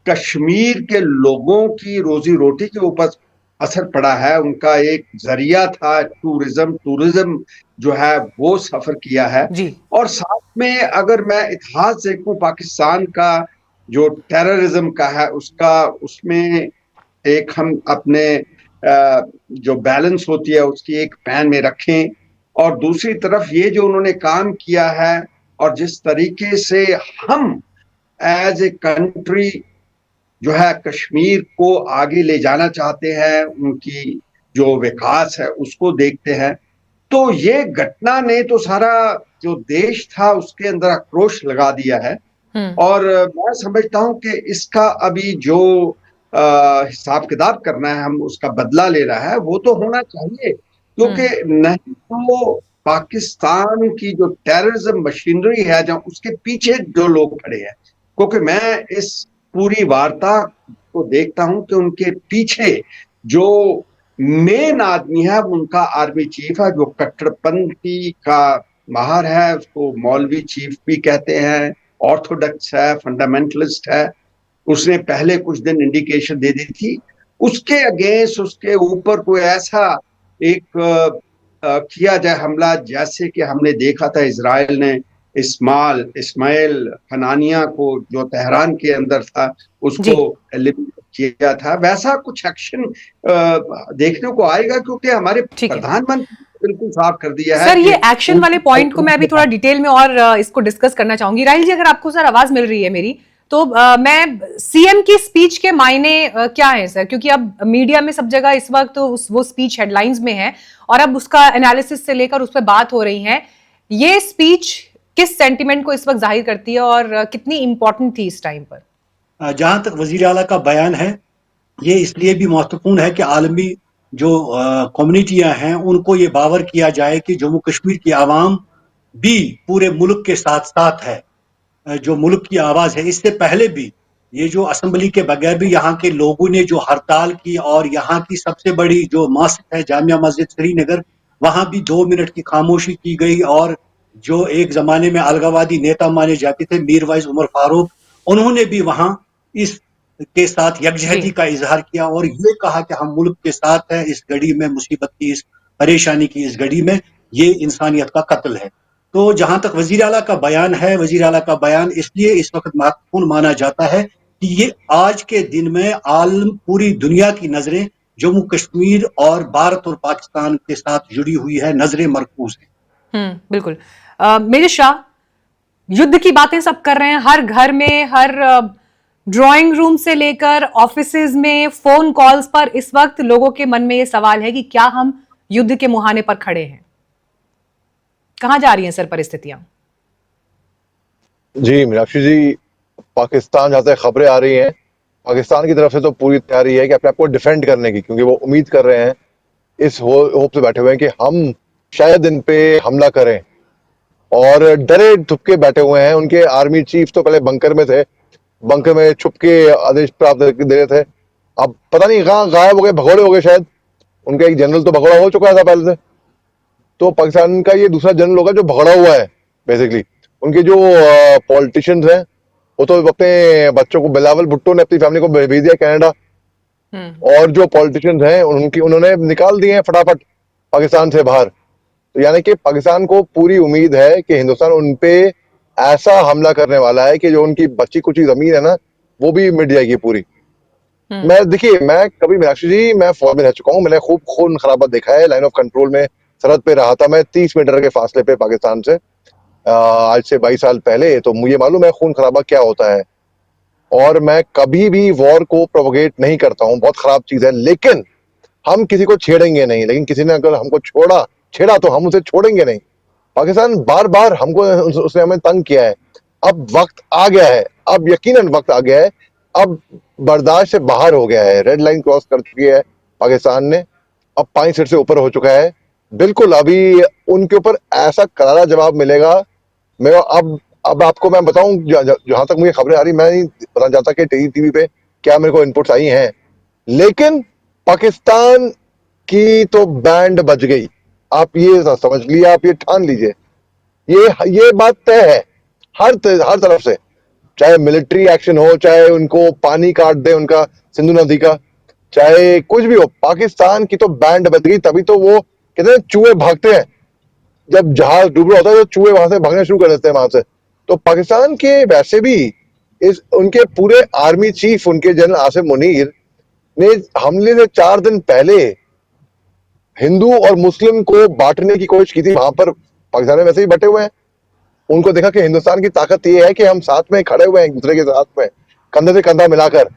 कश्मीर के लोगों की रोजी रोटी के ऊपर असर पड़ा है। उनका एक जरिया था टूरिज्म जो है वो सफर किया है। जी। और साथ में अगर मैं इतिहास देखूं पाकिस्तान का जो टेररिज्म का है उसका, उसमें एक हम अपने जो बैलेंस होती है उसकी एक पैन में रखें। और दूसरी तरफ ये जो उन्होंने काम किया है और जिस तरीके से हम एज ए कंट्री जो है कश्मीर को आगे ले जाना चाहते हैं, उनकी जो विकास है उसको देखते हैं, तो ये घटना ने तो सारा जो देश था उसके अंदर आक्रोश लगा दिया है। हम्म। और मैं समझता हूं कि इसका अभी जो हिसाब किताब करना है, हम उसका बदला लेना है, वो तो होना चाहिए। क्योंकि नहीं तो पाकिस्तान की जो टेररिज्म मशीनरी है, जहाँ उसके पीछे जो लोग खड़े हैं, क्योंकि मैं इस पूरी वार्ता को देखता हूं कि उनके पीछे जो मेन आदमी है वो उनका आर्मी चीफ है, जो कट्टरपंथी का माहर है, उसको मौलवी चीफ भी कहते हैं, ऑर्थोडॉक्स है, फंडामेंटलिस्ट है। उसने पहले कुछ दिन इंडिकेशन दे दी थी। उसके अगेंस्ट, उसके ऊपर कोई ऐसा एक किया जाए हमला, जैसे कि हमने देखा था इजराइल ने इस्माइल हनानिया को जो तेहरान के अंदर था जी। उसको एलिमिनेट किया था, वैसा कुछ एक्शन देखने को आएगा। क्योंकि हमारे ठीक है प्रधानमंत्री ने बिल्कुल साफ कर दिया है सर, ये कि एक्शन वाले पॉइंट को मैं अभी थोड़ा उनकी डिटेल में और इसको डिस्कस करना चाहूंगी। राहिल जी, अगर आपको सर आवाज मिल रही है मेरी, तो मैं सीएम की स्पीच के मायने क्या है सर, क्योंकि अब मीडिया में सब जगह इस वक्त तो वो स्पीच हेडलाइंस में है और अब उसका एनालिसिस से लेकर उस पर बात हो रही है। ये स्पीच किस सेंटिमेंट को इस वक्त जाहिर करती है और कितनी इंपॉर्टेंट थी इस टाइम पर? जहां तक वजीर आला का बयान है, ये इसलिए भी महत्वपूर्ण है कि आलमी जो कम्युनिटियां हैं उनको ये बावर किया जाए कि जम्मू कश्मीर की आवाम भी पूरे मुल्क के साथ साथ है, जो मुल्क की आवाज है। इससे पहले भी ये जो असेंबली के बगैर भी यहाँ के लोगों ने जो हड़ताल की, और यहाँ की सबसे बड़ी जो मस्जिद है जामिया मस्जिद श्रीनगर, वहां भी 2 मिनट की खामोशी की गई। और जो एक जमाने में अलगावादी नेता माने जाते थे मीरवाइज उमर फारूक, उन्होंने भी वहां इस के साथ यकजहती का इजहार किया और ये कहा कि हम मुल्क के साथ हैं इस घड़ी में, मुसीबत की, इस परेशानी की इस घड़ी में। ये इंसानियत का कत्ल है। तो जहां तक वजीर आला का बयान है, वजीर आला का बयान इसलिए इस वक्त महत्वपूर्ण माना जाता है कि ये आज के दिन में आलम, पूरी दुनिया की नजरें जम्मू कश्मीर और भारत और पाकिस्तान के साथ जुड़ी हुई है, नजरें मरकूज है। बिल्कुल। मेरे शाह, युद्ध की बातें सब कर रहे हैं, हर घर में, हर ड्राइंग रूम से लेकर ऑफिसेज में, फोन कॉल्स पर इस वक्त लोगों के मन में यह सवाल है कि क्या हम युद्ध के मुहाने पर खड़े हैं? कहां जा रही हैं सर परिस्थितियां? जी मीनाक्षी जी, पाकिस्तान जहां से खबरें आ रही हैं, पाकिस्तान की तरफ से तो पूरी तैयारी है कि अपने आप को डिफेंड करने की, क्योंकि वो उम्मीद कर रहे हैं, इस होप से बैठे हुए हैं कि हम शायद इन पे हमला करें, और डरे धुपके बैठे हुए हैं। उनके आर्मी चीफ तो पहले बंकर में थे, बंकर में छुप के आदेश प्राप्त दे रहे थे, अब पता नहीं कहाँ गायब हो गए, भगोड़े हो गए शायद। उनका एक जनरल तो भगोड़ा हो चुका था पहले से, तो पाकिस्तान का ये दूसरा जनरल होगा जो भगड़ा हुआ है बेसिकली। उनके जो पॉलिटिशियंस हैं वो तो अपने बच्चों को, बिलावल भुट्टो ने अपनी फैमिली को भेज दिया कनाडा, और जो पॉलिटिशियंस हैं उन्होंने निकाल दिए हैं फटाफट पाकिस्तान से बाहर। तो यानी कि पाकिस्तान को पूरी उम्मीद है कि हिंदुस्तान उन पे ऐसा हमला करने वाला है कि जो उनकी बची कुची जमीन है ना, वो भी मिट जाएगी पूरी। मैं देखिए, मैं कभी मीनाक्षी जी, मैं फौज में रह चुका हूँ, मैंने खूब खून खराबा देखा है, लाइन ऑफ कंट्रोल में सरहद पे रहा था मैं 30 मीटर के फासले पे पाकिस्तान से, आज से 22 साल पहले। तो मुझे मालूम है खून खराबा क्या होता है, और मैं कभी भी वॉर को प्रोपोगेट नहीं करता हूँ, बहुत खराब चीज है, लेकिन हम किसी को छेड़ेंगे नहीं। लेकिन किसी ने अगर हमको छेड़ा तो हम उसे छोड़ेंगे नहीं। पाकिस्तान बार बार हमको, उसने हमें तंग किया है। अब वक्त आ गया है, अब यकीनन वक्त आ गया है, अब बर्दाश्त से बाहर हो गया है, रेड लाइन क्रॉस कर चुकी है पाकिस्तान ने, अब 5 फीट से ऊपर हो चुका है। बिल्कुल अभी उनके ऊपर ऐसा करारा जवाब मिलेगा। मैं अब आपको मैं बताऊं, जहां तक मुझे खबरें आ रही, मैं नहीं बताना चाहता कि टीवी पे क्या मेरे को इनपुट्स आई हैं, लेकिन पाकिस्तान की तो बैंड बज गई। आप ये समझ लिए, आप ये ठान लीजिए, ये बात तय है हर तरफ से। चाहे मिलिट्री एक्शन हो, चाहे उनको पानी काट दे उनका सिंधु नदी का, चाहे कुछ भी हो, पाकिस्तान की तो बैंड बज गई। तभी तो वो कहते हैं चूहे भागते हैं, जब जहाज डूब रहा होता है तो चूहे वहां से भागना शुरू कर देते हैं वहां से। तो पाकिस्तान के वैसे भी इस उनके पूरे आर्मी चीफ, उनके जनरल आसिम मुनीर ने हमले से 4 दिन पहले हिंदू और मुस्लिम को बांटने की कोशिश की थी। वहां पर पाकिस्तान में वैसे ही बटे हुए हैं। उनको देखा कि हिंदुस्तान की ताकत ये है कि हम साथ में खड़े हुए हैं एक दूसरे के साथ में, कंधे से कंधा मिलाकर।